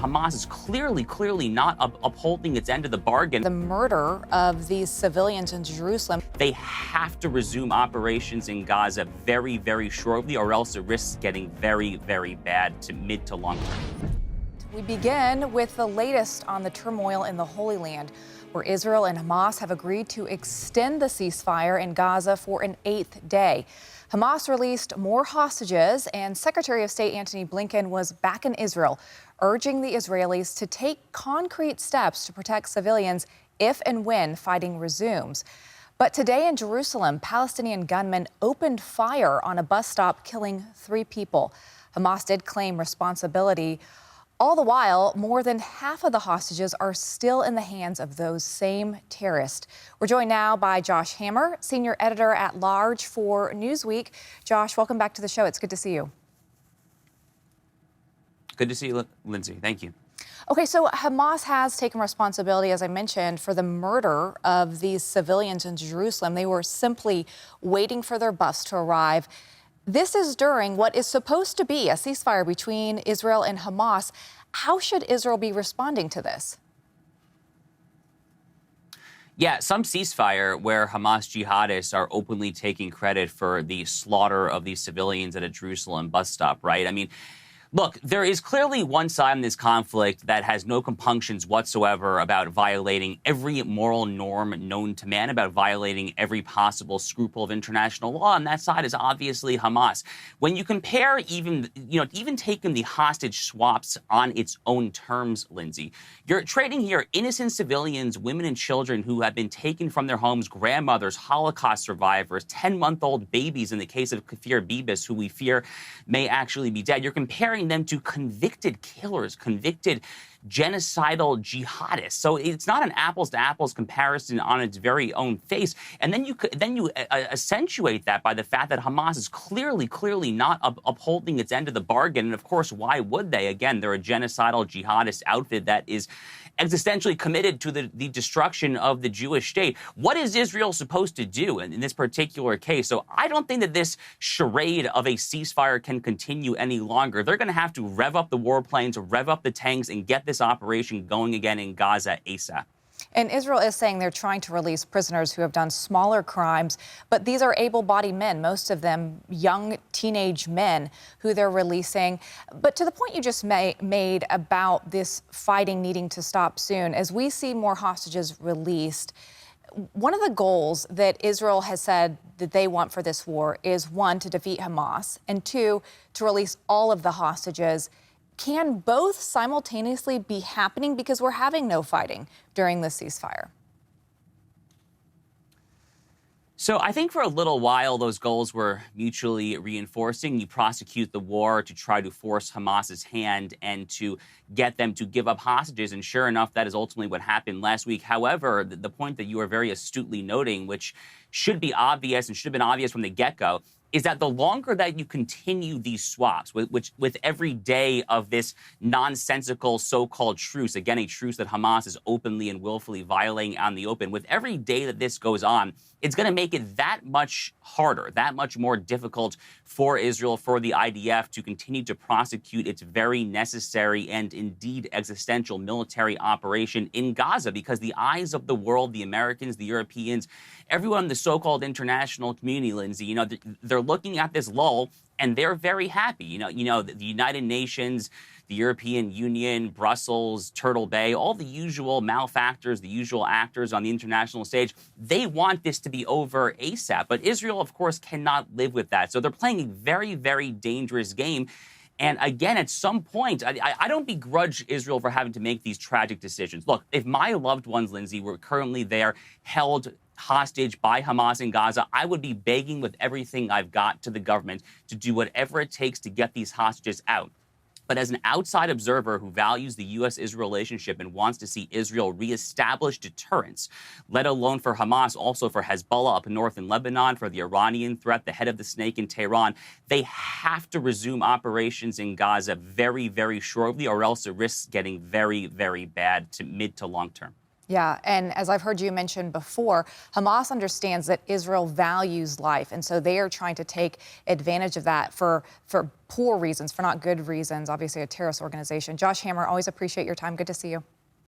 Hamas is clearly not upholding its end of the bargain. The murder of these civilians in Jerusalem. They have to resume operations in Gaza very shortly, or else it risks getting very bad to mid to long term. We begin with the latest on the turmoil in the Holy Land, where Israel and Hamas have agreed to extend the ceasefire in Gaza for an 8th day. Hamas released more hostages, and Secretary of State Antony Blinken was back in Israel, urging the Israelis to take concrete steps to protect civilians if and when fighting resumes. But today in Jerusalem, Palestinian gunmen opened fire on a bus stop, killing 3 people. Hamas did claim responsibility. All the while, more than half of the hostages are still in the hands of those same terrorists. We're joined now by Josh Hammer, senior editor at large for Newsweek. Josh, welcome back to the show. It's good to see you. Good to see you, Lindsay. Thank you. Okay, so Hamas has taken responsibility, as I mentioned, for the murder of these civilians in Jerusalem. They were simply waiting for their bus to arrive. This is during what is supposed to be a ceasefire between Israel and Hamas. How should Israel be responding to this? Yeah, some ceasefire where Hamas jihadists are openly taking credit for the slaughter of these civilians at a Jerusalem bus stop, right? I mean, look, there is clearly one side in this conflict that has no compunctions whatsoever about violating every moral norm known to man, about violating every possible scruple of international law, and that side is obviously Hamas. When you compare even taking the hostage swaps on its own terms, Lindsay, you're trading here innocent civilians, women and children who have been taken from their homes, grandmothers, Holocaust survivors, 10-month-old babies in the case of Kafir Bibis, who we fear may actually be dead. You're comparing them to convicted killers, convicted genocidal jihadists. So it's not an apples to apples comparison on its very own face. And then you accentuate that by the fact that Hamas is clearly not upholding its end of the bargain. And of course, why would they? Again, they're a genocidal jihadist outfit that is existentially committed to the destruction of the Jewish state. What is Israel supposed to do in this particular case? So I don't think that this charade of a ceasefire can continue any longer. They're going to have to rev up the warplanes, rev up the tanks, and get this operation going again in Gaza ASAP. And Israel is saying they're trying to release prisoners who have done smaller crimes, but these are able-bodied men, most of them young teenage men who they're releasing. But to the point you just made about this fighting needing to stop soon, as we see more hostages released, one of the goals that Israel has said that they want for this war is, 1, to defeat Hamas, and 2, to release all of the hostages. Can both simultaneously be happening, because we're having no fighting during the ceasefire? So I think for a little while, those goals were mutually reinforcing. You prosecute the war to try to force Hamas's hand and to get them to give up hostages. And sure enough, that is ultimately what happened last week. However, the point that you are very astutely noting, which should be obvious and should have been obvious from the get-go, is that the longer that you continue these swaps, with every day of this nonsensical so-called truce, again, a truce that Hamas is openly and willfully violating on the open, with every day that this goes on, it's going to make it that much harder, that much more difficult for Israel, for the IDF to continue to prosecute its very necessary and indeed existential military operation in Gaza, because the eyes of the world, the Americans, the Europeans, everyone in the so-called international community, Lindsay, they're looking at this lull and they're very happy. The United Nations, the European Union, Brussels, Turtle Bay, all the usual malefactors, the usual actors on the international stage, they want this to be over ASAP. But Israel, of course, cannot live with that. So they're playing a very dangerous game. And again, at some point, I don't begrudge Israel for having to make these tragic decisions. Look, if my loved ones, Lindsay, were currently there, held hostage by Hamas in Gaza, I would be begging with everything I've got to the government to do whatever it takes to get these hostages out. But as an outside observer who values the U.S.-Israel relationship and wants to see Israel reestablish deterrence, let alone for Hamas, also for Hezbollah up north in Lebanon, for the Iranian threat, the head of the snake in Tehran, they have to resume operations in Gaza very shortly, or else it risks getting very bad to mid to long term. Yeah, and as I've heard you mention before, Hamas understands that Israel values life, and so they are trying to take advantage of that for poor reasons, for not good reasons, obviously a terrorist organization. Josh Hammer, always appreciate your time. Good to see you.